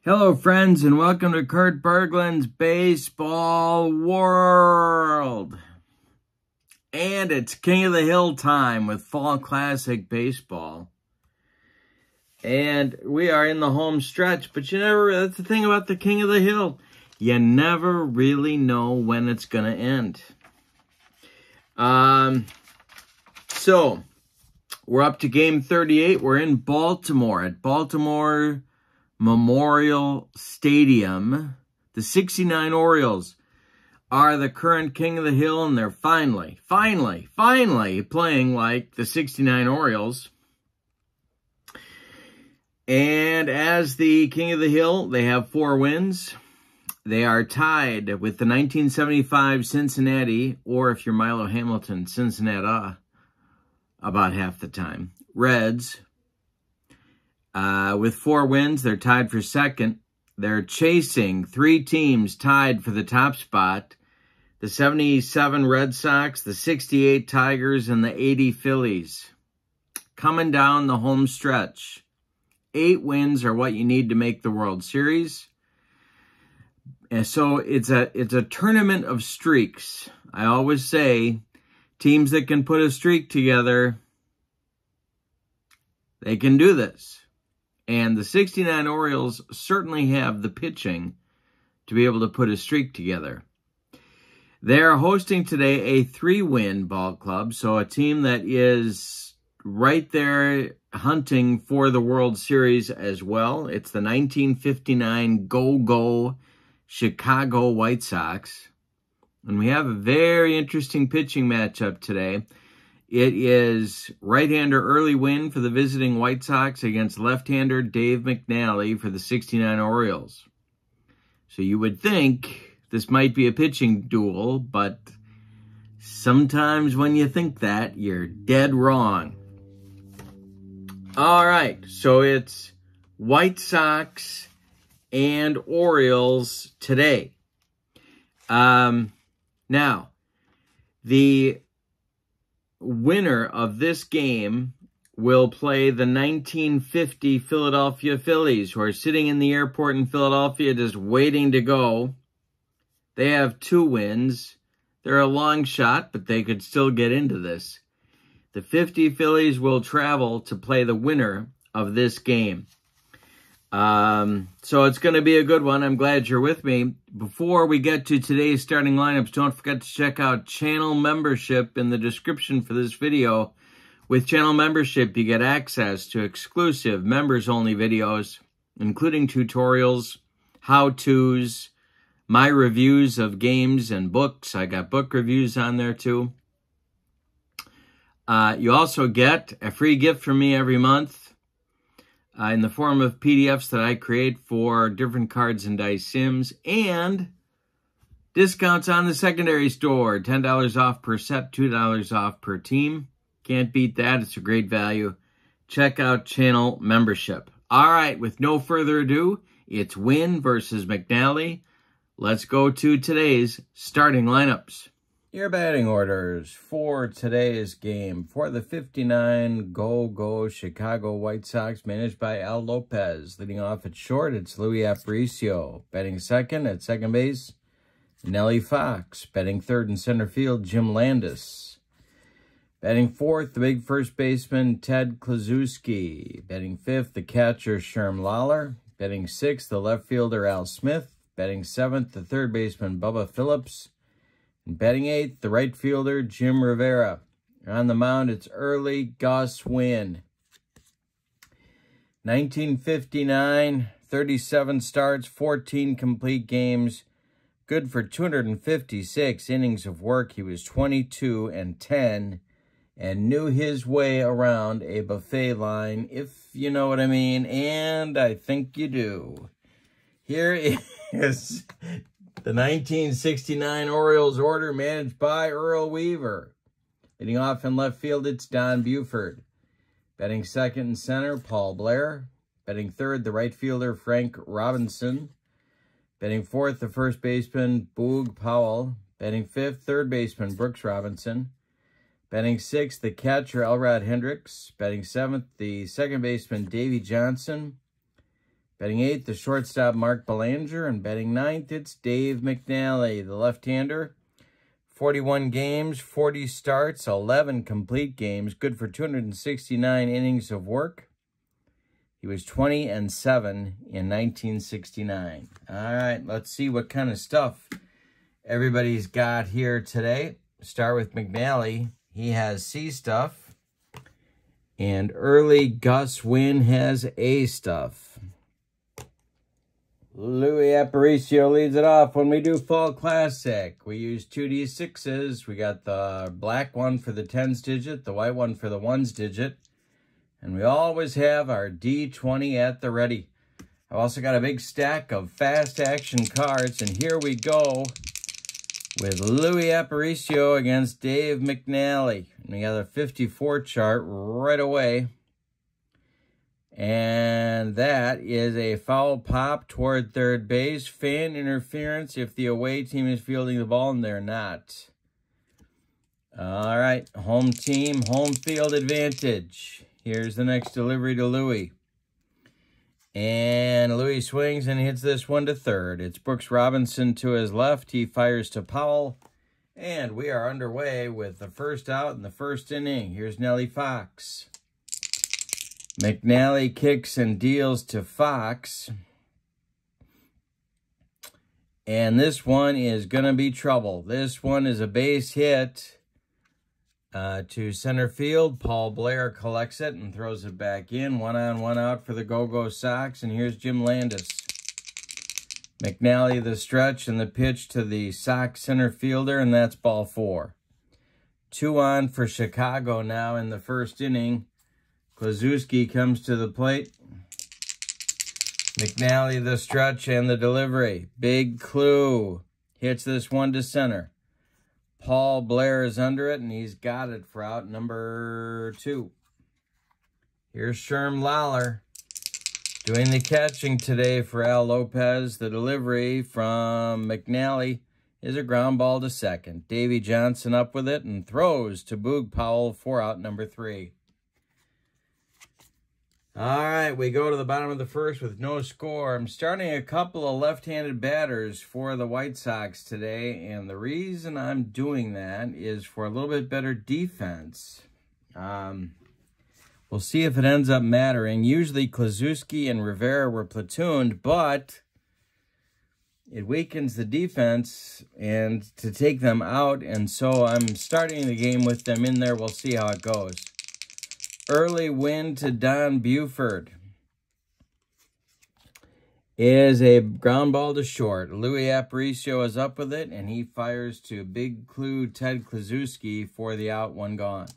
Hello, friends, and welcome to Kurt Berglund's Baseball World. And it's King of the Hill time with Fall Classic Baseball. And we are in the home stretch, but that's the thing about the King of the Hill. You never really know when it's going to end. So, we're up to game 38. We're in Baltimore at Baltimore Memorial Stadium. The 69 Orioles are the current King of the Hill, and they're finally playing like the 69 Orioles. And as the King of the Hill, they have 4 wins. They are tied with the 1975 Cincinnati, or if you're Milo Hamilton, Cincinnati, about half the time, Reds. With 4 wins, they're tied for second. They're chasing 3 teams tied for the top spot. The 77 Red Sox, the 68 Tigers, and the 80 Phillies. Coming down the home stretch. 8 wins are what you need to make the World Series. And so it's a tournament of streaks. I always say, teams that can put a streak together, they can do this. And the 69 Orioles certainly have the pitching to be able to put a streak together. They are hosting today a 3-win ball club, so a team that is right there hunting for the World Series as well. It's the 1959 Go-Go Chicago White Sox. And we have a very interesting pitching matchup today. It is right-hander Early Wynn for the visiting White Sox against left-hander Dave McNally for the 69 Orioles. So you would think this might be a pitching duel, but sometimes when you think that, you're dead wrong. All right, so it's White Sox and Orioles today. Now, the winner of this game will play the 1950 Philadelphia Phillies, who are sitting in the airport in Philadelphia just waiting to go. They have 2 wins. They're a long shot, but they could still get into this. The 50 Phillies will travel to play the winner of this game. So it's going to be a good one. I'm glad you're with me. Before we get to today's starting lineups, don't forget to check out channel membership in the description for this video. With channel membership, you get access to exclusive members-only videos, including tutorials, how-tos, my reviews of games and books. I got book reviews on there too. You also get a free gift from me every month. In the form of PDFs that I create for different cards and dice sims, and discounts on the secondary store, $10 off per set, $2 off per team. Can't beat that. It's a great value. Check out channel membership. All right, with no further ado, it's Wynn versus McNally. Let's go to today's starting lineups. Your batting orders for today's game. For the 59 Go-Go Chicago White Sox, managed by Al Lopez. Leading off at short, it's Luis Aparicio. Batting second at second base, Nellie Fox. Batting third in center field, Jim Landis. Batting fourth, the big first baseman, Ted Kluszewski. Batting fifth, the catcher, Sherm Lawler. Batting sixth, the left fielder, Al Smith. Batting seventh, the third baseman, Bubba Phillips. And batting eighth, the right fielder, Jim Rivera. On the mound, it's early Gus Wynn. 1959, 37 starts, 14 complete games. Good for 256 innings of work. He was 22-10 and knew his way around a buffet line, if you know what I mean, and I think you do. Here is the 1969 Orioles order, managed by Earl Weaver. Leading off in left field, it's Don Buford. Batting second and center, Paul Blair. Batting third, the right fielder, Frank Robinson. Batting fourth, the first baseman, Boog Powell. Batting fifth, third baseman, Brooks Robinson. Batting sixth, the catcher, Elrod Hendricks. Batting seventh, the second baseman, Davey Johnson. Batting 8th, the shortstop Mark Belanger. And batting 9th, it's Dave McNally, the left-hander. 41 games, 40 starts, 11 complete games. Good for 269 innings of work. He was 20-7 in 1969. All right, let's see what kind of stuff everybody's got here today. Start with McNally. He has C stuff. And early Gus Wynn has A stuff. Louis Aparicio leads it off. When we do Fall Classic, we use 2D6s. We got the black one for the tens digit, the white one for the ones digit. And we always have our D20 at the ready. I've also got a big stack of fast action cards. And here we go with Louis Aparicio against Dave McNally. And we got a 54 chart right away. And that is a foul pop toward third base. Fan interference if the away team is fielding the ball and they're not. All right, home team, home field advantage. Here's the next delivery to Louis. And Louis swings and hits this one to third. It's Brooks Robinson to his left. He fires to Powell. And we are underway with the first out in the first inning. Here's Nellie Fox. McNally kicks and deals to Fox. And this one is going to be trouble. This one is a base hit to center field. Paul Blair collects it and throws it back in. 1 on, 1 out for the Go-Go Sox. And here's Jim Landis. McNally the stretch and the pitch to the Sox center fielder, and that's ball 4. 2 on for Chicago now in the first inning. Kluszewski comes to the plate. McNally the stretch and the delivery. Big Clue hits this one to center. Paul Blair is under it, and he's got it for out number 2. Here's Sherm Lawler doing the catching today for Al Lopez. The delivery from McNally is a ground ball to second. Davey Johnson up with it and throws to Boog Powell for out number 3. All right, we go to the bottom of the first with no score. I'm starting a couple of left-handed batters for the White Sox today, and the reason I'm doing that is for a little bit better defense. We'll see if it ends up mattering. Usually Kluszewski and Rivera were platooned, but it weakens the defense and to take them out, and so I'm starting the game with them in there. We'll see how it goes. Early Wynn to Don Buford is a ground ball to short. Louis Aparicio is up with it, and he fires to Big Clue Ted Kluszewski for the out, 1 gone.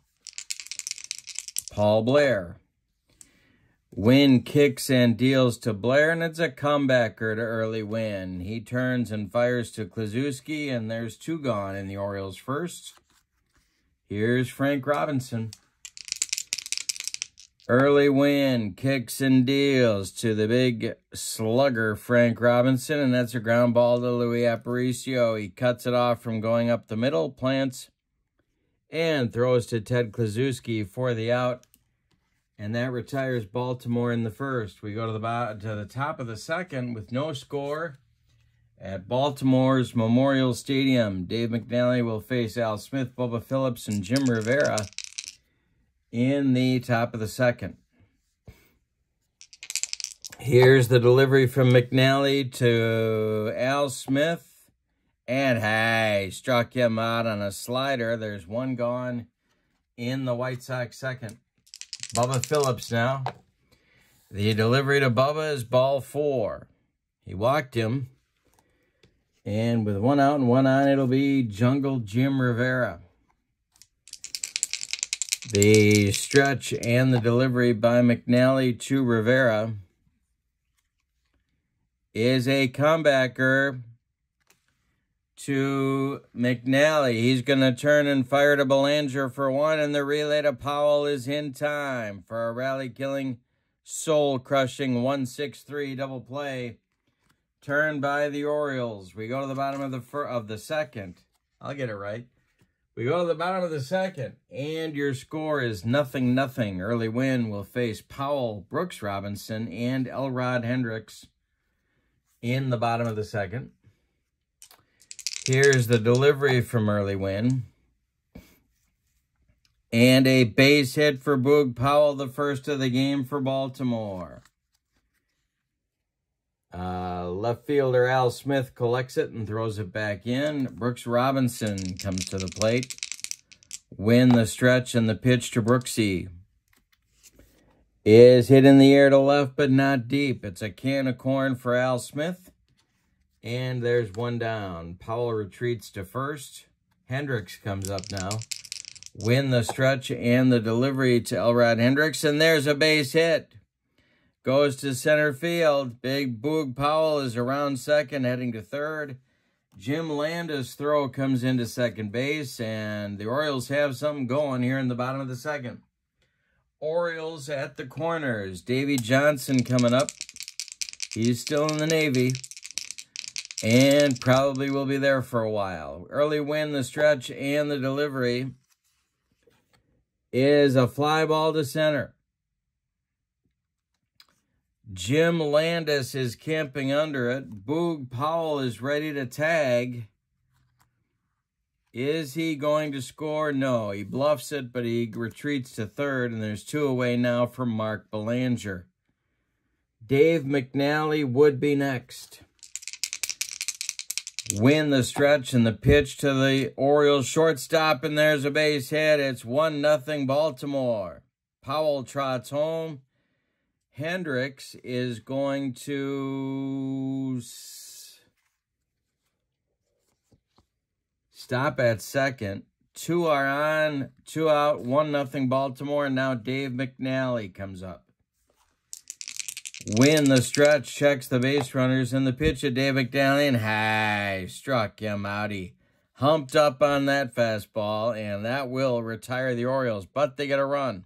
Paul Blair. Wynn kicks and deals to Blair, and it's a comebacker to early Wynn. He turns and fires to Kluszewski, and there's 2 gone in the Orioles first. Here's Frank Robinson. Early Wynn kicks and deals to the big slugger, Frank Robinson, and that's a ground ball to Louis Aparicio. He cuts it off from going up the middle, plants, and throws to Ted Kluszewski for the out, and that retires Baltimore in the first. We go to the top of the second with no score at Baltimore's Memorial Stadium. Dave McNally will face Al Smith, Bubba Phillips, and Jim Rivera in the top of the second. Here's the delivery from McNally to Al Smith. And hey, struck him out on a slider. There's 1 gone in the White Sox second. Bubba Phillips now. The delivery to Bubba is ball 4. He walked him. And with 1 out and 1 on, it'll be Jungle Jim Rivera. The stretch and the delivery by McNally to Rivera is a comebacker to McNally. He's going to turn and fire to Belanger for 1, and the relay to Powell is in time for a rally-killing, soul-crushing 1-6-3 double play turned by the Orioles. We go to the bottom of the second. I'll get it right. We go to the bottom of the second, and your score is 0-0. Early Wynn will face Powell, Brooks Robinson, and Elrod Hendricks in the bottom of the second. Here's the delivery from Early Wynn. And a base hit for Boog Powell, the first of the game for Baltimore. Left fielder Al Smith collects it and throws it back in. Brooks Robinson comes to the plate. Wynn the stretch, and the pitch to Brooksy is hit in the air to left, but not deep. It's a can of corn for Al Smith. And there's one down. Powell retreats to first. Hendricks comes up now. Wynn the stretch and the delivery to Elrod Hendricks. And there's a base hit. Goes to center field. Big Boog Powell is around second, heading to third. Jim Landis' throw comes into second base. And the Orioles have something going here in the bottom of the second. Orioles at the corners. Davey Johnson coming up. He's still in the Navy. And probably will be there for a while. Early Wynn the stretch and the delivery is a fly ball to center. Jim Landis is camping under it. Boog Powell is ready to tag. Is he going to score? No, he bluffs it, but he retreats to third, and there's two away now for Mark Belanger. Dave McNally would be next. Wynn the stretch and the pitch to the Orioles shortstop, and there's a base hit. It's 1-0 Baltimore. Powell trots home. Hendricks is going to stop at second. 2 are on, 2 out, 1-0 Baltimore, and now Dave McNally comes up. Wynn the stretch, checks the base runners, and the pitch at Dave McNally, and high, struck him out. He humped up on that fastball, and that will retire the Orioles, but they get a run.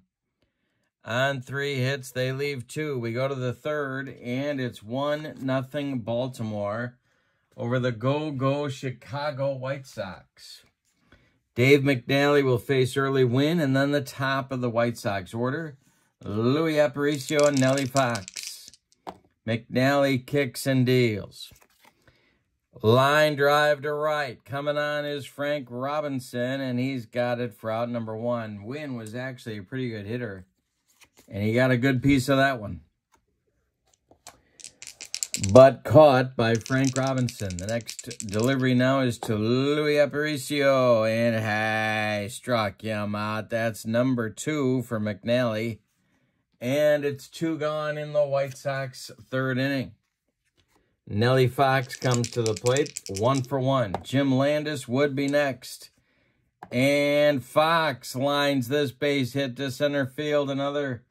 On 3 hits, they leave 2. We go to the third, and it's 1-0 Baltimore over the go-go Chicago White Sox. Dave McNally will face Early Wynn, and then the top of the White Sox order, Louis Aparicio and Nellie Fox. McNally kicks and deals. Line drive to right. Coming on is Frank Robinson, and he's got it for out number 1. Wynn was actually a pretty good hitter, and he got a good piece of that one. But caught by Frank Robinson. The next delivery now is to Louis Aparicio, and high, struck him out. That's number 2 for McNally. And it's 2 gone in the White Sox third inning. Nellie Fox comes to the plate, 1 for 1. Jim Landis would be next. And Fox lines this base hit to center field. Another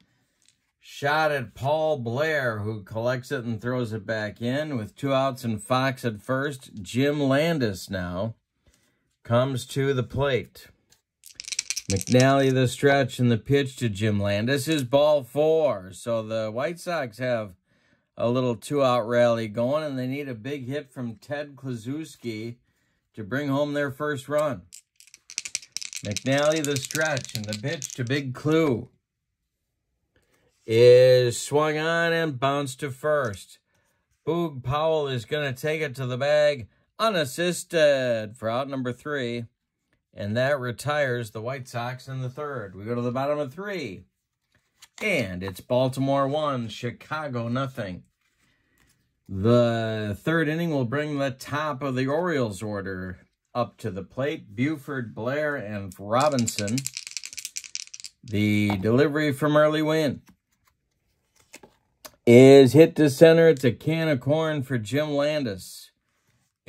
shot at Paul Blair, who collects it and throws it back in. With 2 outs and Fox at first, Jim Landis now comes to the plate. McNally the stretch, and the pitch to Jim Landis is ball 4. So the White Sox have a little 2-out rally going, and they need a big hit from Ted Kluszewski to bring home their first run. McNally the stretch, and the pitch to Big Clue is swung on and bounced to first. Boog Powell is going to take it to the bag unassisted for out number 3. And that retires the White Sox in the third. We go to the bottom of 3. And it's Baltimore 1, Chicago 0. The third inning will bring the top of the Orioles order up to the plate. Buford, Blair, and Robinson. The delivery from Early Wynn is hit to center. It's a can of corn for Jim Landis.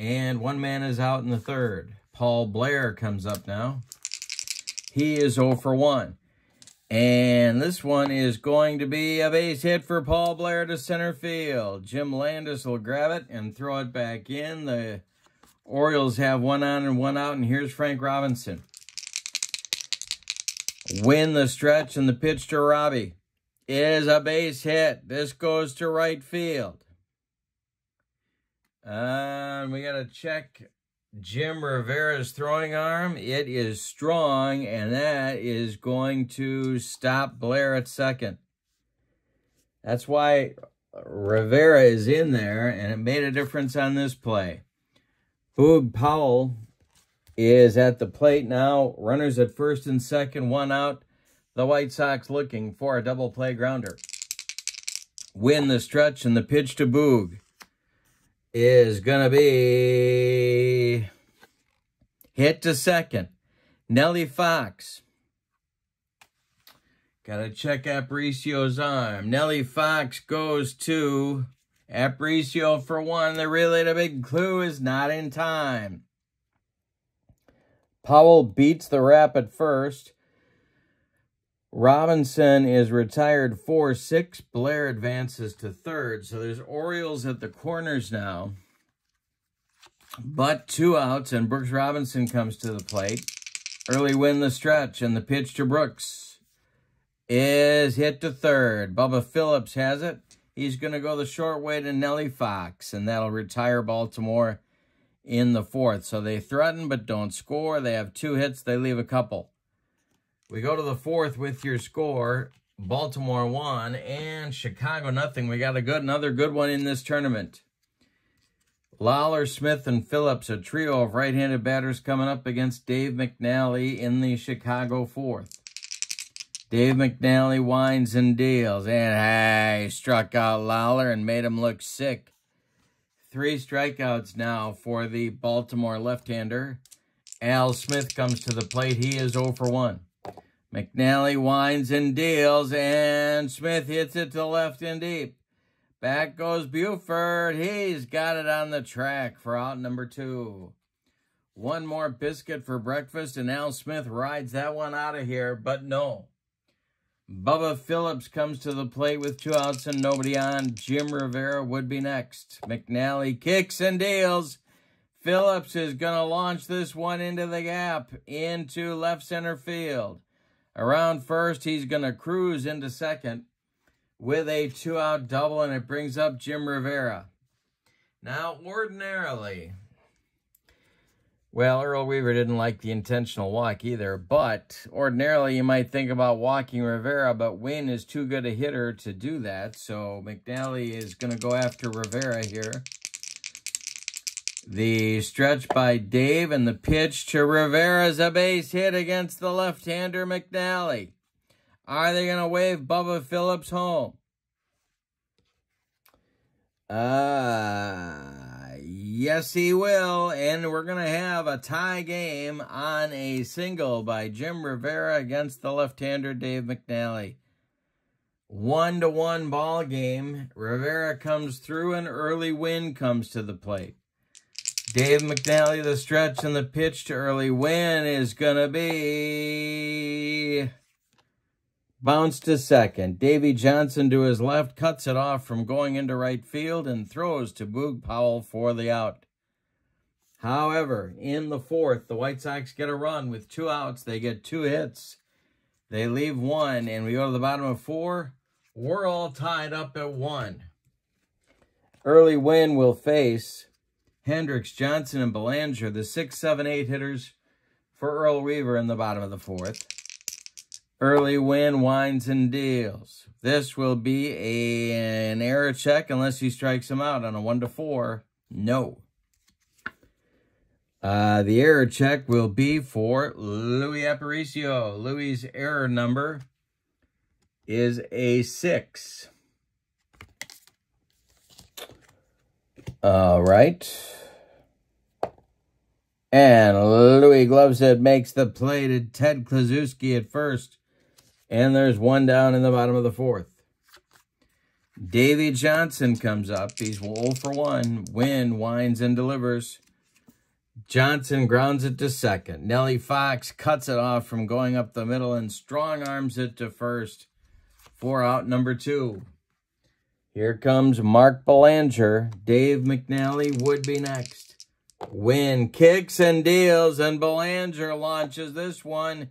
And 1 man is out in the third. Paul Blair comes up now. He is 0 for 1. And this one is going to be a base hit for Paul Blair to center field. Jim Landis will grab it and throw it back in. The Orioles have 1 on and 1 out, and here's Frank Robinson. Wynn the stretch, and the pitch to Robbie is a base hit. This goes to right field. And we got to check Jim Rivera's throwing arm. It is strong, and that is going to stop Blair at second. That's why Rivera is in there, and it made a difference on this play. Boog Powell is at the plate now. Runners at first and second, one out. The White Sox looking for a double play grounder. Wynn the stretch, and the pitch to Boog is going to be hit to second. Nellie Fox. Got to check Aparicio's arm. Nellie Fox goes to Aparicio for one. The really the big clue is not in time. Powell beats the rap at first. Robinson is retired 4-6. Blair advances to third. So there's Orioles at the corners now. But 2 outs, and Brooks Robinson comes to the plate. Early Wynn the stretch, and the pitch to Brooks is hit to third. Bubba Phillips has it. He's going to go the short way to Nellie Fox, and that'll retire Baltimore in the fourth. So they threaten but don't score. They have 2 hits. They leave a couple. We go to the fourth with your score. Baltimore 1 and Chicago nothing. We got another good one in this tournament. Lawler, Smith, and Phillips, a trio of right-handed batters coming up against Dave McNally in the Chicago fourth. Dave McNally winds and deals, and he struck out Lawler and made him look sick. 3 strikeouts now for the Baltimore left-hander. Al Smith comes to the plate. He is 0 for 1. McNally winds and deals, and Smith hits it to left and deep. Back goes Buford. He's got it on the track for out number 2. One more biscuit for breakfast, and Al Smith rides that one out of here, but no. Bubba Phillips comes to the plate with 2 outs and nobody on. Jim Rivera would be next. McNally kicks and deals. Phillips is going to launch this one into the gap, into left center field. Around first, he's going to cruise into second with a 2-out double, and it brings up Jim Rivera. Now, ordinarily, well, Earl Weaver didn't like the intentional walk either, but ordinarily you might think about walking Rivera, but Wynn is too good a hitter to do that, so McNally is going to go after Rivera here. The stretch by Dave, and the pitch to Rivera is a base hit against the left-hander McNally. Are they going to wave Bubba Phillips home? Yes, he will. And we're going to have a tie game on a single by Jim Rivera against the left-hander Dave McNally. 1-1 ball game. Rivera comes through, and Early Wynn comes to the plate. Dave McNally, the stretch, and the pitch to Early Wynn is going to be bounced to second. Davy Johnson to his left cuts it off from going into right field and throws to Boog Powell for the out. However, in the fourth, the White Sox get a run with 2 outs. They get 2 hits. They leave 1, and we go to the bottom of 4. We're all tied up at 1. Early Wynn will face Hendricks, Johnson, and Belanger, the 6, 7, 8 hitters for Earl Weaver in the bottom of the fourth. Early Wynn winds and deals. This will be an error check unless he strikes him out on a 1-4. No. The error check will be for Louis Aparicio. Louis' error number is a 6. All right. And Louis Gloveshead makes the play to Ted Klaczewski at first. And there's 1 down in the bottom of the fourth. Davy Johnson comes up. He's 0 for 1. Wynn winds and delivers. Johnson grounds it to second. Nellie Fox cuts it off from going up the middle and strong arms it to first for out number 2. Here comes Mark Belanger. Dave McNally would be next. Wynn kicks and deals, and Belanger launches this one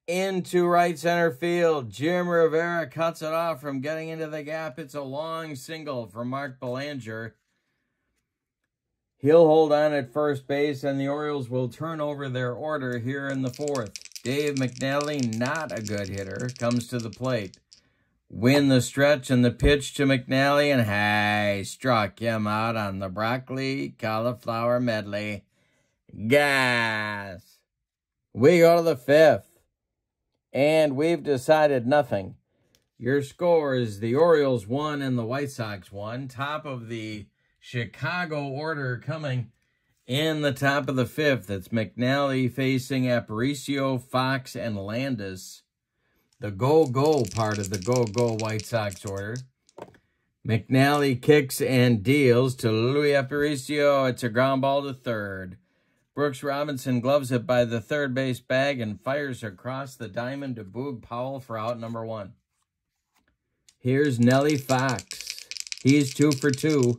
into right center field. Jim Rivera cuts it off from getting into the gap. It's a long single for Mark Belanger. He'll hold on at first base, and the Orioles will turn over their order here in the fourth. Dave McNally, not a good hitter, comes to the plate. Wynn the stretch and the pitch to McNally, and hey, struck him out on the broccoli cauliflower medley. Gas. We go to the fifth, and we've decided nothing. Your score is the Orioles 1 and the White Sox 1. Top of the Chicago order coming in the top of the fifth. It's McNally facing Aparicio, Fox, and Landis. The go-go part of the go-go White Sox order. McNally kicks and deals to Louis Aparicio. It's a ground ball to third. Brooks Robinson gloves it by the third base bag and fires across the diamond to Boog Powell for out number 1. Here's Nelly Fox. He's 2 for 2.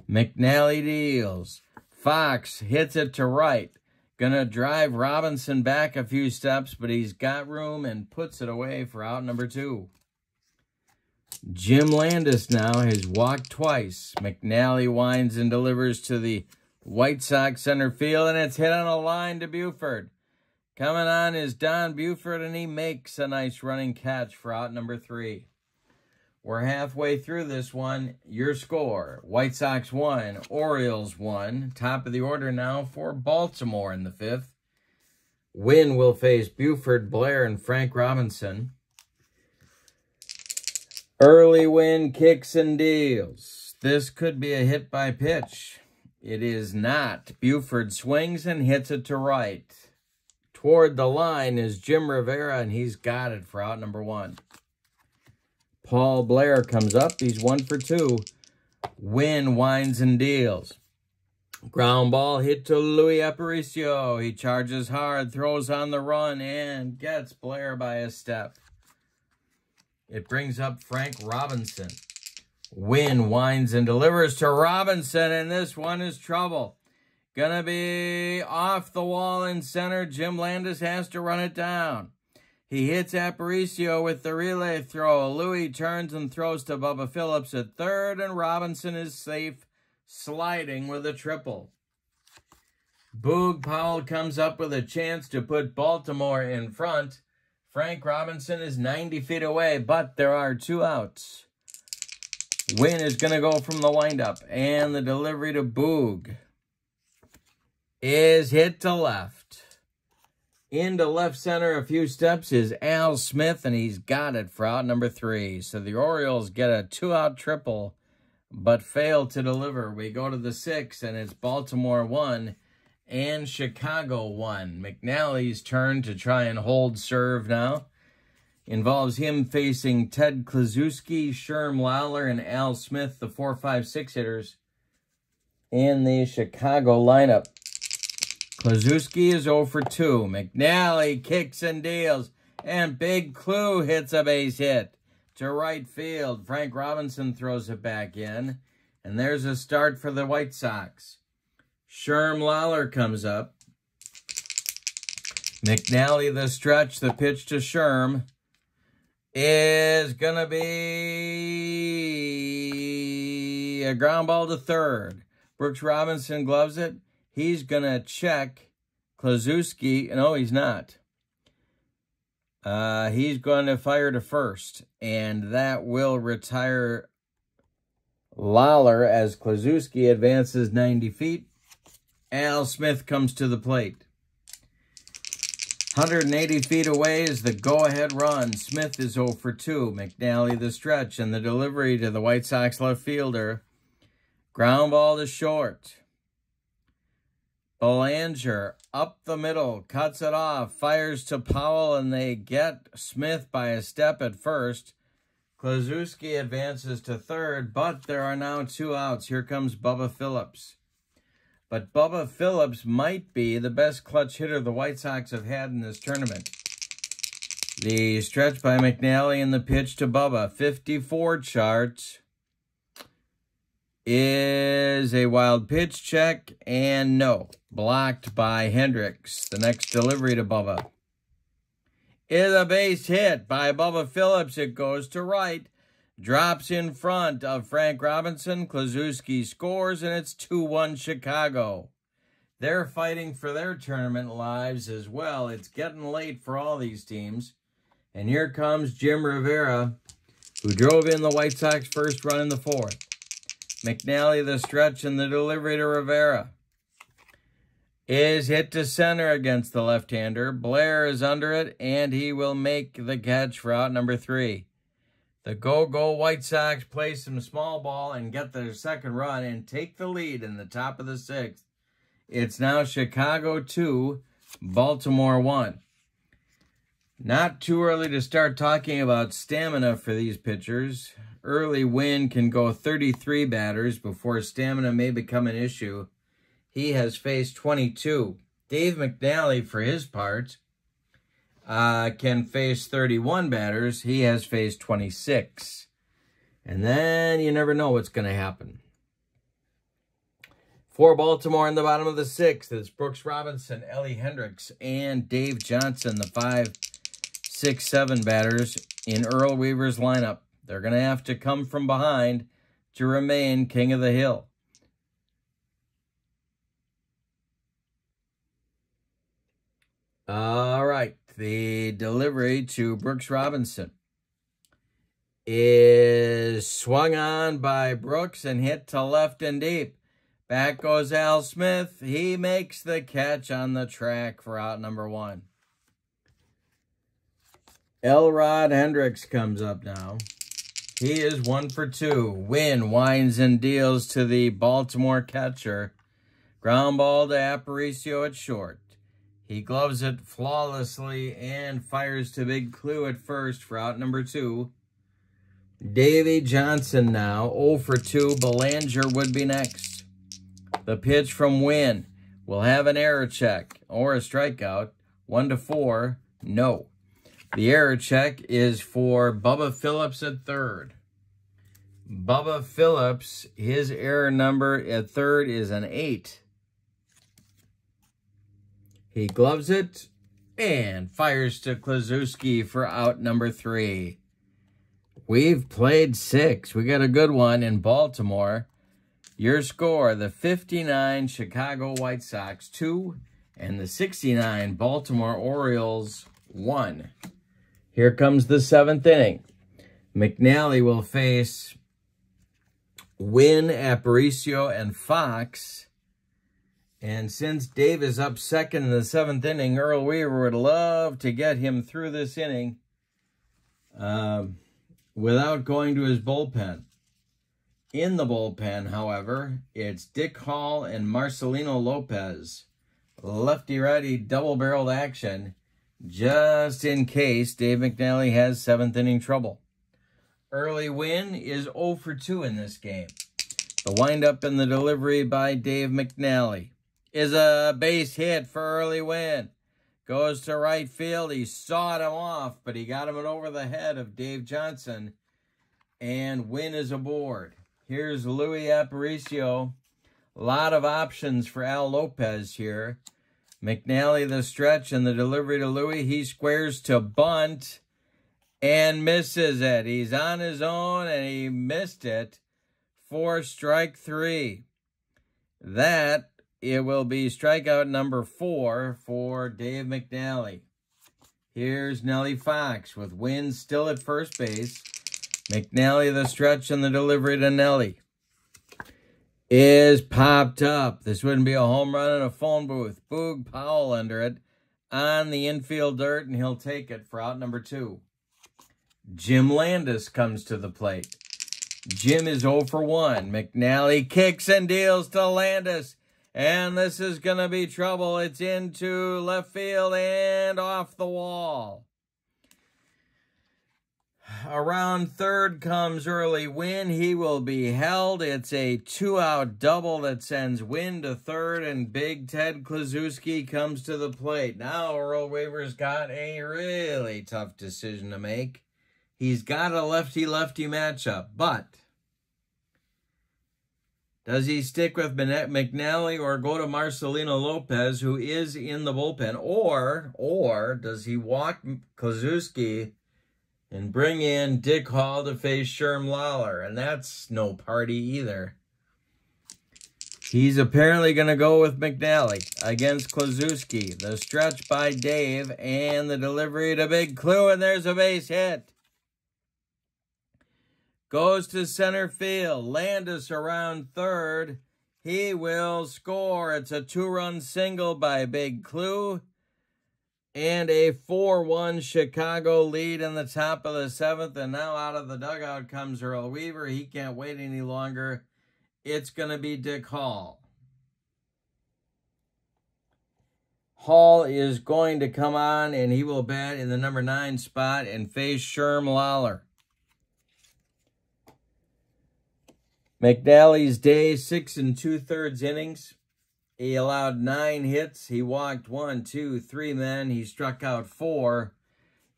McNally deals. Fox hits it to right. Gonna drive Robinson back a few steps, but he's got room and puts it away for out number 2. Jim Landis now has walked twice. McNally winds and delivers to the White Sox center field, and it's hit on a line to Buford. Coming on is Don Buford, and he makes a nice running catch for out number 3. We're halfway through this one. Your score, White Sox 1, Orioles 1. Top of the order now for Baltimore in the fifth. Wynn will face Buford, Blair, and Frank Robinson. Early Wynn kicks and deals. This could be a hit by pitch. It is not. Buford swings and hits it to right. Toward the line is Jim Rivera, and he's got it for out number 1. Paul Blair comes up. He's 1 for 2. Wynn winds and deals. Ground ball hit to Louis Aparicio. He charges hard, throws on the run, and gets Blair by a step. It brings up Frank Robinson. Wynn winds and delivers to Robinson, and this one is trouble. Gonna be off the wall in center. Jim Landis has to run it down. He hits Aparicio with the relay throw. Louis turns and throws to Bubba Phillips at third, and Robinson is safe, sliding with a triple. Boog Powell comes up with a chance to put Baltimore in front. Frank Robinson is 90 feet away, but there are 2 outs. Wynn is going to go from the windup, and the delivery to Boog is hit to left. Into left center a few steps is Al Smith, and he's got it for out number 3. So the Orioles get a 2-out triple, but fail to deliver. We go to the 6th, and it's Baltimore 1 and Chicago 1. McNally's turn to try and hold serve now. Involves him facing Ted Kluszewski, Sherm Lawler, and Al Smith, the 4-5-6 hitters in the Chicago lineup. Kluszewski is 0 for 2. McNally kicks and deals, and Big Clue hits a base hit to right field. Frank Robinson throws it back in, and there's a start for the White Sox. Sherm Lawler comes up. McNally the stretch, the pitch to Sherm is going to be a ground ball to third. Brooks Robinson gloves it. He's going to check Kluszewski. No, he's not. He's going to fire to first, and that will retire Lawler as Kluszewski advances 90 feet. Al Smith comes to the plate. 180 feet away is the go-ahead run. Smith is 0 for 2. McNally the stretch, and the delivery to the White Sox left fielder. Ground ball to short. Belanger up the middle, cuts it off, fires to Powell, and they get Smith by a step at first. Kluszewski advances to third, but there are now 2 outs. Here comes Bubba Phillips. But Bubba Phillips might be the best clutch hitter the White Sox have had in this tournament. The stretch by McNally and the pitch to Bubba. 54 chart is a wild pitch check, and no. Blocked by Hendricks. The next delivery to Bubba is a base hit by Bubba Phillips. It goes to right. drops in front of Frank Robinson. Kluszewski scores, and it's 2-1 Chicago. They're fighting for their tournament lives as well. It's getting late for all these teams. And here comes Jim Rivera, who drove in the White Sox first run in the fourth. McNally, the stretch, and the delivery to Rivera is hit to center against the left-hander. Blair is under it, and he will make the catch for out number 3. The go-go White Sox play some small ball and get their second run and take the lead in the top of the 6th. It's now Chicago 2, Baltimore 1. Not too early to start talking about stamina for these pitchers. Early Wynn can go 33 batters before stamina may become an issue. He has faced 22. Dave McNally, for his part, can face 31 batters. He has faced 26. And then you never know what's going to happen. For Baltimore in the bottom of the 6th, it's Brooks Robinson, Ellie Hendricks, and Dave Johnson, the 5, 6, 7 batters in Earl Weaver's lineup. They're going to have to come from behind to remain king of the hill. All right, the delivery to Brooks Robinson is swung on by Brooks and hit to left and deep. Back goes Al Smith. He makes the catch on the track for out number 1. Elrod Hendricks comes up now. He is 1 for 2. Wynn winds and deals to the Baltimore catcher. Ground ball to Aparicio at short. He gloves it flawlessly and fires to Big Clue at first for out number 2. Davey Johnson now 0 for 2. Belanger would be next. The pitch from Wynn will have an error check or a strikeout. 1-4, no. The error check is for Bubba Phillips at third. Bubba Phillips, his error number at third is an 8. He gloves it and fires to Kluszewski for out number 3. We've played 6. We got a good one in Baltimore. Your score, the 59 Chicago White Sox 2 and the 69 Baltimore Orioles 1. Here comes the 7th inning. McNally will face Wynn, Aparicio, and Fox. And since Dave is up second in the 7th inning, Earl Weaver would love to get him through this inning without going to his bullpen. In the bullpen, however, it's Dick Hall and Marcelino Lopez. Lefty-righty double-barreled action, just in case Dave McNally has 7th inning trouble. Early Wynn is 0 for 2 in this game. The windup and the delivery by Dave McNally is a base hit for Early Wynn. Goes to right field. He sawed him off, but he got him over the head of Dave Johnson, and Wynn is aboard. Here's Louis Aparicio. A lot of options for Al Lopez here. McNally the stretch and the delivery to Louis. He squares to bunt and misses it. He's on his own and he missed it for strike 3. That, it will be strikeout number 4 for Dave McNally. Here's Nellie Fox with Wynn still at first base. McNally the stretch and the delivery to Nellie is popped up. This wouldn't be a home run in a phone booth. Boog Powell under it on the infield dirt, and he'll take it for out number 2. Jim Landis comes to the plate. Jim is 0 for 1. McNally kicks and deals to Landis, and this is going to be trouble. It's into left field and off the wall. Around third comes Early Wynn. He will be held. It's a 2-out double that sends Wynn to third, and Big Ted Kluszewski comes to the plate. Now Earl Weaver's got a really tough decision to make. He's got a lefty-lefty matchup, but does he stick with McNally or go to Marcelino Lopez, who is in the bullpen, or does he walk Kluszewski and bring in Dick Hall to face Sherm Lawler, and that's no party either. He's apparently going to go with McNally against Klazuski. The stretch by Dave and the delivery to Big Clue, and there's a base hit. Goes to center field. Landis around third. He will score. It's a 2-run single by Big Clue. And a 4-1 Chicago lead in the top of the 7th. And now out of the dugout comes Earl Weaver. He can't wait any longer. It's going to be Dick Hall. Hall is going to come on, and he will bat in the number 9 spot and face Sherm Lawler. McNally's day, 6 2/3 innings. He allowed 9 hits. He walked 1, 2, 3 men. He struck out 4.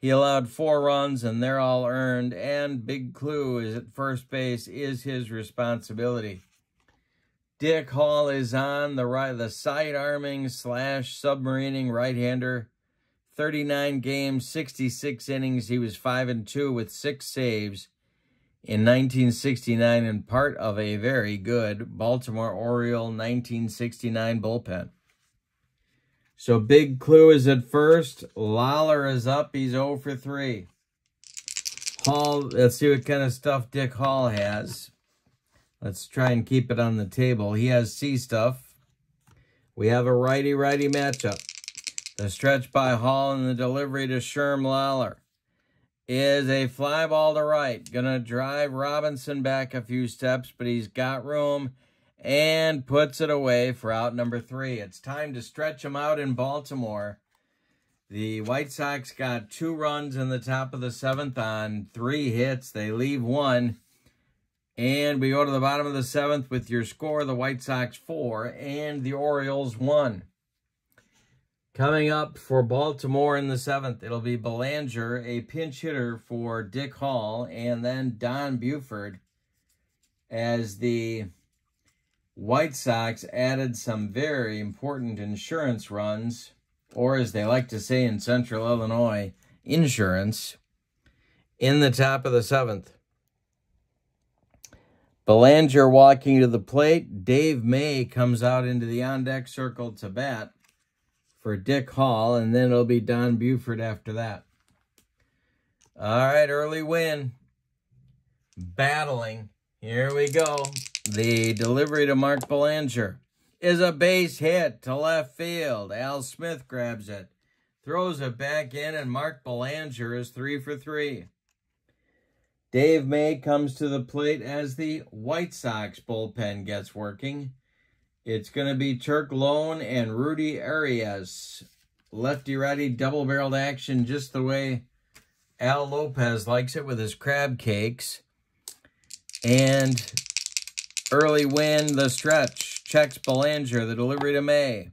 He allowed 4 runs, and they're all earned. And Big Clue is at first base is his responsibility. Dick Hall is on the side-arming / submarining right-hander. 39 games, 66 innings. He was 5-2 with 6 saves in 1969 and part of a very good Baltimore Oriole 1969 bullpen. So Big Clue is at first. Lawler is up. He's 0 for 3. Hall, let's see what kind of stuff Dick Hall has. Let's try and keep it on the table. He has C stuff. We have a righty-righty matchup. The stretch by Hall and the delivery to Sherm Lawler is a fly ball to right. Gonna drive Robinson back a few steps, but he's got room and puts it away for out number 3. It's time to stretch him out in Baltimore. The White Sox got 2 runs in the top of the 7th on 3 hits. They leave 1. And we go to the bottom of the 7th with your score, the White Sox 4 and the Orioles 1. Coming up for Baltimore in the 7th, it'll be Belanger, a pinch hitter for Dick Hall, and then Don Buford as the White Sox added some very important insurance runs, or as they like to say in Central Illinois, insurance, in the top of the 7th. Belanger walking to the plate. Dave May comes out into the on-deck circle to bat for Dick Hall, and then it'll be Don Buford after that. All right, early Wynn. Battling. Here we go. The delivery to Mark Belanger is a base hit to left field. Al Smith grabs it, throws it back in, and Mark Belanger is 3 for 3. Dave May comes to the plate as the White Sox bullpen gets working. It's going to be Turk Lone and Rudy Arias. Lefty-righty double-barreled action just the way Al Lopez likes it with his crab cakes. And early Wynn, the stretch. Checks Belanger. The delivery to May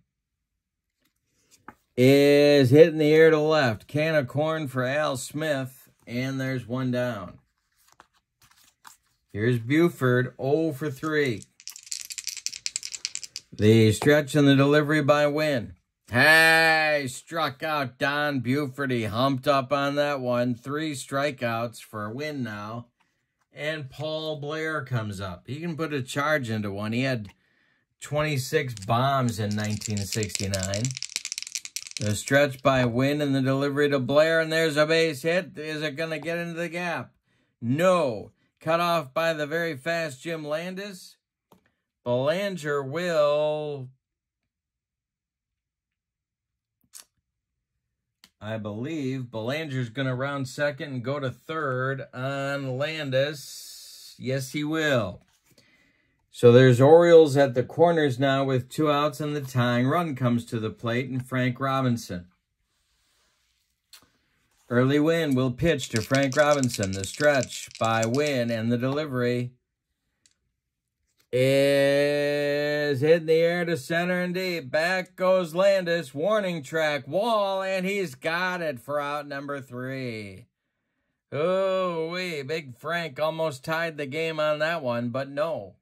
is hit in the air to left. Can of corn for Al Smith. And there's 1 down. Here's Buford, 0 for 3. The stretch and the delivery by Wynn. Hey, struck out Don Buford. He humped up on that one. 3 strikeouts for Wynn now. And Paul Blair comes up. He can put a charge into one. He had 26 bombs in 1969. The stretch by Wynn and the delivery to Blair. And there's a base hit. Is it going to get into the gap? No. Cut off by the very fast Jim Landis. Belanger will, I believe, Belanger's going to round second and go to third on Landis. Yes, he will. So there's Orioles at the corners now with 2 outs, and the tying run comes to the plate, and Frank Robinson. Early Wynn will pitch to Frank Robinson. The stretch by Wynn and the delivery is hit in the air to center and deep. Back goes Landis. Warning track wall, and he's got it for out number 3. Oh-wee, Big Frank almost tied the game on that one, but no.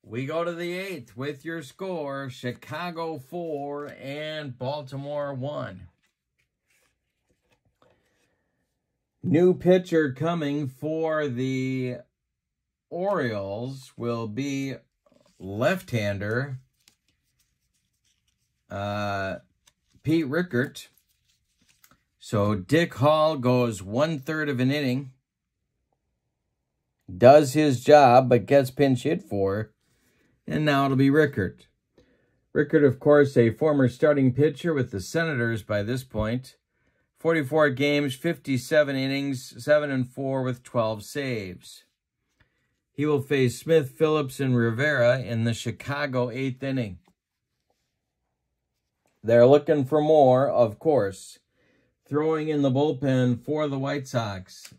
We go to the 8th with your score, Chicago 4 and Baltimore 1. New pitcher coming for the Orioles will be left-hander Pete Rickert. So Dick Hall goes 1/3 of an inning, does his job, but gets pinch hit for, and now it'll be Rickert. Rickert, of course, a former starting pitcher with the Senators by this point. 44 games, 57 innings, 7-4 with 12 saves. He will face Smith, Phillips, and Rivera in the Chicago 8th inning. They're looking for more, of course. Throwing in the bullpen for the White Sox.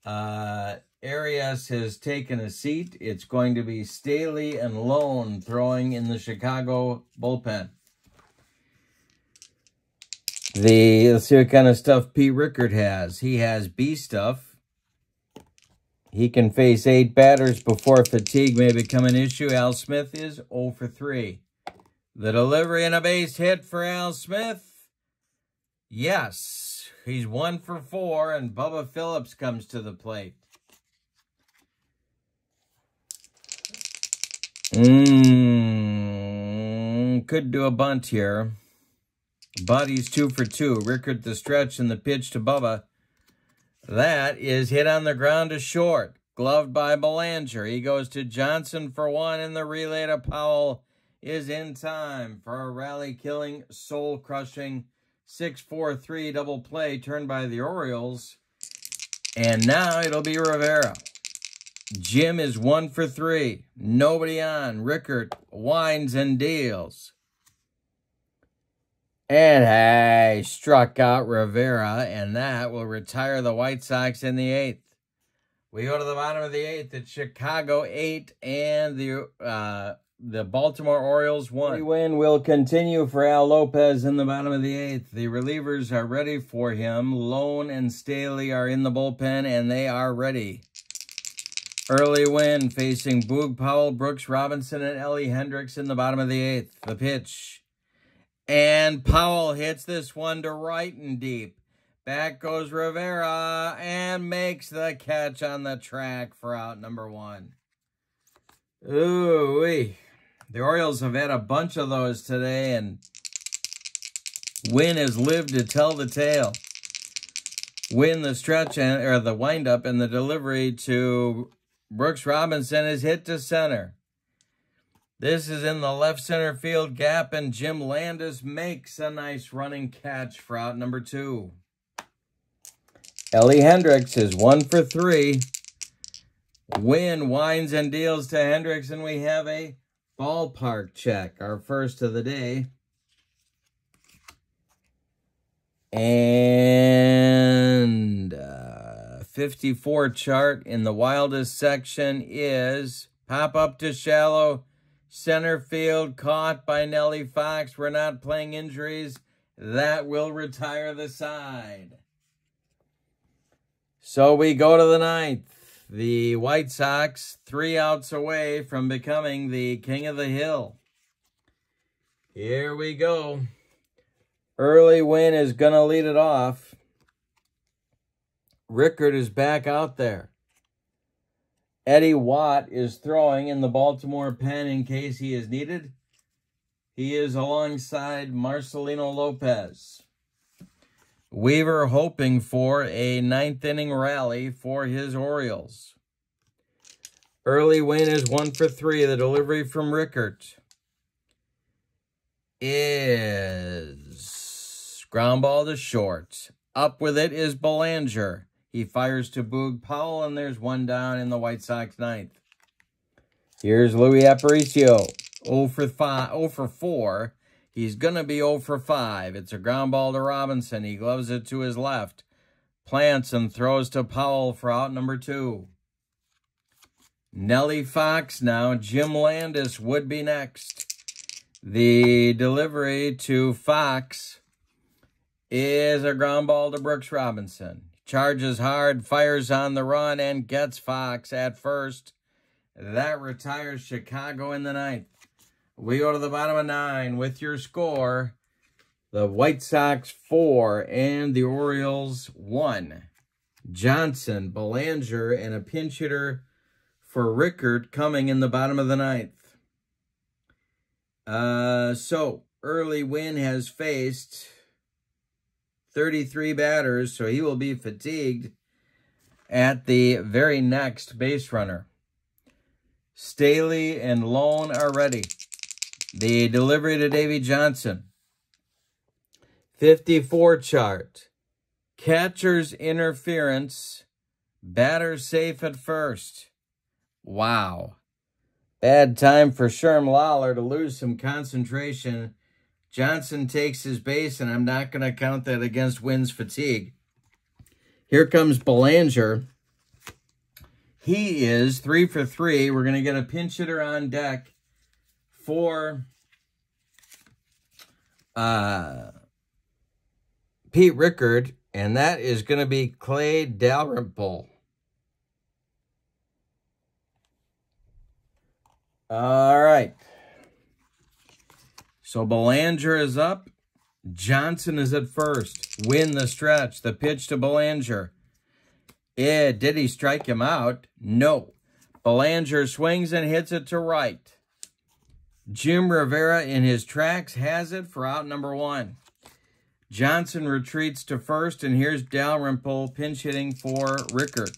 Arias has taken a seat. It's going to be Staley and Lone throwing in the Chicago bullpen. Let's see what kind of stuff Pete Rickert has. He has B stuff. He can face 8 batters before fatigue may become an issue. Al Smith is 0 for 3. The delivery and a base hit for Al Smith. Yes, he's 1 for 4, and Bubba Phillips comes to the plate. Could do a bunt here. But he's 2 for 2. Rickert the stretch and the pitch to Bubba. That is hit on the ground to short. Gloved by Belanger. He goes to Johnson for 1, and the relay to Powell is in time for a rally-killing, soul-crushing 6-4-3 double play turned by the Orioles. And now it'll be Rivera. Jim is 1 for 3. Nobody on. Rickert winds and deals. And I struck out Rivera, and that will retire the White Sox in the 8th. We go to the bottom of the 8th. It's Chicago 8 and the Baltimore Orioles 1. Wynn will continue for Al Lopez in the bottom of the 8th. The relievers are ready for him. Lone and Staley are in the bullpen, and they are ready. Early Wynn facing Boog Powell, Brooks Robinson, and Ellie Hendricks in the bottom of the 8th. The pitch. And Powell hits this one to right and deep. Back goes Rivera and makes the catch on the track for out number 1. Ooh-wee. The Orioles have had a bunch of those today, and Wynn has lived to tell the tale. Wynn the stretch or the windup and the delivery to Brooks Robinson is hit to center. This is in the left center field gap, and Jim Landis makes a nice running catch for out number 2. Ellie Hendricks is 1 for 3. Wynn winds and deals to Hendricks, and we have a ballpark check, our first of the day. And 54 chart in the wildest section is pop up to shallow. Center field caught by Nellie Fox. We're not playing injuries. That will retire the side. So we go to the 9th. The White Sox 3 outs away from becoming the king of the hill. Here we go. Early Wynn is going to lead it off. Rickert is back out there. Eddie Watt is throwing in the Baltimore pen in case he is needed. He is alongside Marcelino Lopez. Weaver hoping for a 9th inning rally for his Orioles. Early Wynn is 1 for 3. The delivery from Rickert is ground ball to short. Up with it is Belanger. He fires to Boog Powell, and there's 1 down in the White Sox 9th. Here's Louis Aparicio, 0 for 4. He's going to be 0 for 5. It's a ground ball to Robinson. He gloves it to his left. Plants and throws to Powell for out number 2. Nellie Fox now. Jim Landis would be next. The delivery to Fox is a ground ball to Brooks Robinson. Charges hard, fires on the run, and gets Fox at first. That retires Chicago in the 9th. We go to the bottom of 9 with your score. The White Sox 4 and the Orioles 1. Johnson, Belanger, and a pinch hitter for Rickard coming in the bottom of the ninth. So early Wynn has faced 33 batters, so he will be fatigued at the very next base runner. Staley and Lone are ready. The delivery to Davy Johnson. 54 chart. Catcher's interference. Batter safe at first. Wow. Bad time for Sherm Lawler to lose some concentration. Johnson takes his base, and I'm not going to count that against Wynn's fatigue. Here comes Belanger. He is 3 for 3. We're going to get a pinch hitter on deck for Pete Rickard, and that is going to be Clay Dalrymple. All right. So Belanger is up. Johnson is at first. Wynn the stretch. The pitch to Belanger. Did he strike him out? No. Belanger swings and hits it to right. Jim Rivera in his tracks has it for out number 1. Johnson retreats to first, and here's Dalrymple pinch hitting for Rickard.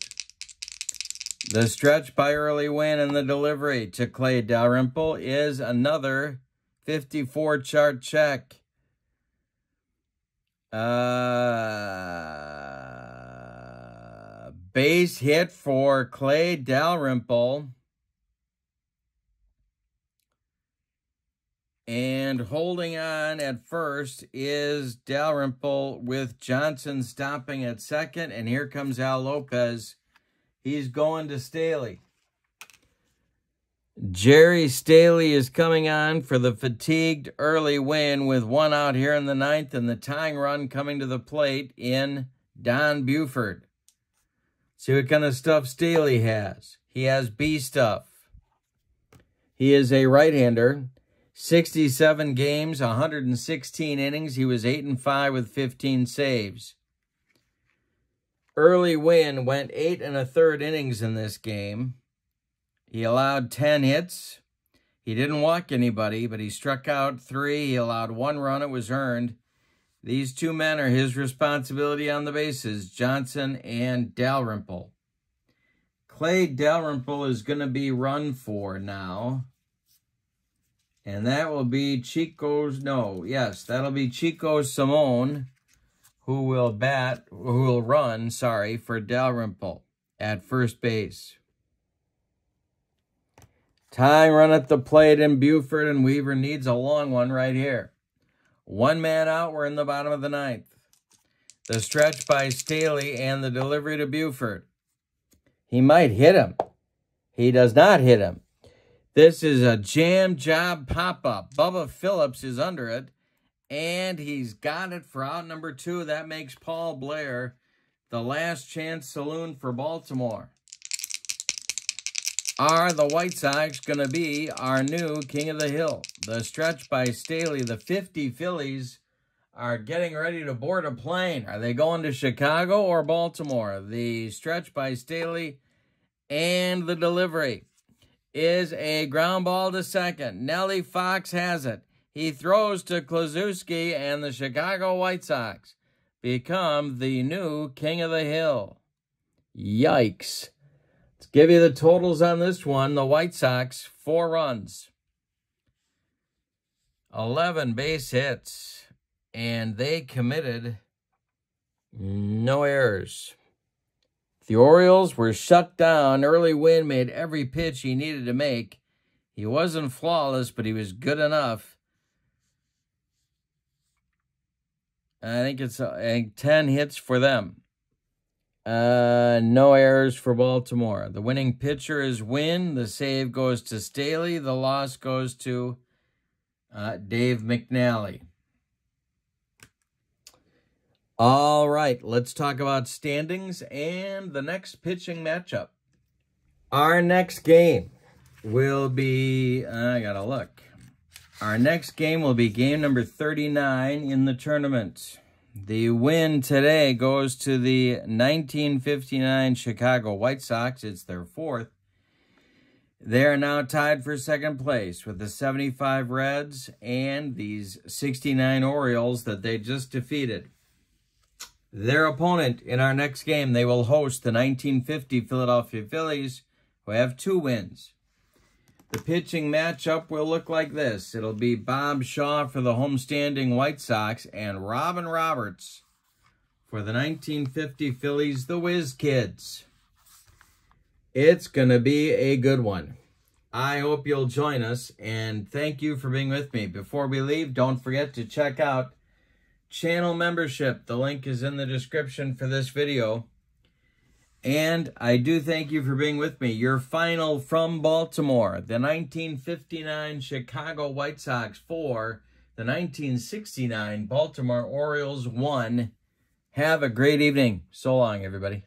The stretch by early Wynn, and the delivery to Clay Dalrymple is another 54 chart check. Base hit for Clay Dalrymple. And holding on at first is Dalrymple with Johnson stopping at second. And here comes Al Lopez. He's going to Staley. Jerry Staley is coming on for the fatigued early Wynn with 1 out here in the 9th, and the tying run coming to the plate in Don Buford. See what kind of stuff Staley has. He has B stuff. He is a right-hander. 67 games, 116 innings. He was 8-5 with 15 saves. Early Wynn went 8 1/3 innings in this game. He allowed 10 hits. He didn't walk anybody, but he struck out 3. He allowed 1 run. It was earned. These 2 men are his responsibility on the bases, Johnson and Dalrymple. Clay Dalrymple is going to be run for now. And that will be that'll be Chico Simone, who will run for Dalrymple at first base. Tying run at the plate, and Buford and Weaver needs a long one right here. 1 man out, we're in the bottom of the 9th. The stretch by Staley and the delivery to Buford. He might hit him. He does not hit him. This is a jam job pop-up. Bubba Phillips is under it, and he's got it for out number 2. That makes Paul Blair the last chance saloon for Baltimore. Are the White Sox going to be our new King of the Hill? The stretch by Staley. The 50 Phillies are getting ready to board a plane. Are they going to Chicago or Baltimore? The stretch by Staley and the delivery is a ground ball to second. Nellie Fox has it. He throws to Kluszewski, and the Chicago White Sox become the new King of the Hill. Yikes. Let's give you the totals on this one. The White Sox, 4 runs, 11 base hits, and they committed no errors. The Orioles were shut down. Early Wynn made every pitch he needed to make. He wasn't flawless, but he was good enough. I think it's 10 hits for them. No errors for Baltimore. The winning pitcher is Wynn. The save goes to Staley. The loss goes to Dave McNally. All right, let's talk about standings and the next pitching matchup. Our next game will be, I gotta look. Our next game will be game number 39 in the tournament. The win today goes to the 1959 Chicago White Sox. It's their fourth. They are now tied for second place with the 75 Reds and these 69 Orioles that they just defeated. Their opponent in our next game, they will host the 1950 Philadelphia Phillies, who have 2 wins. The pitching matchup will look like this. It'll be Bob Shaw for the homestanding White Sox and Robin Roberts for the 1950 Phillies, the Whiz Kids. It's going to be a good one. I hope you'll join us, and thank you for being with me. Before we leave, don't forget to check out channel membership. The link is in the description for this video. And I do thank you for being with me. Your final from Baltimore, the 1959 Chicago White Sox 4, the 1969 Baltimore Orioles 1. Have a great evening. So long, everybody.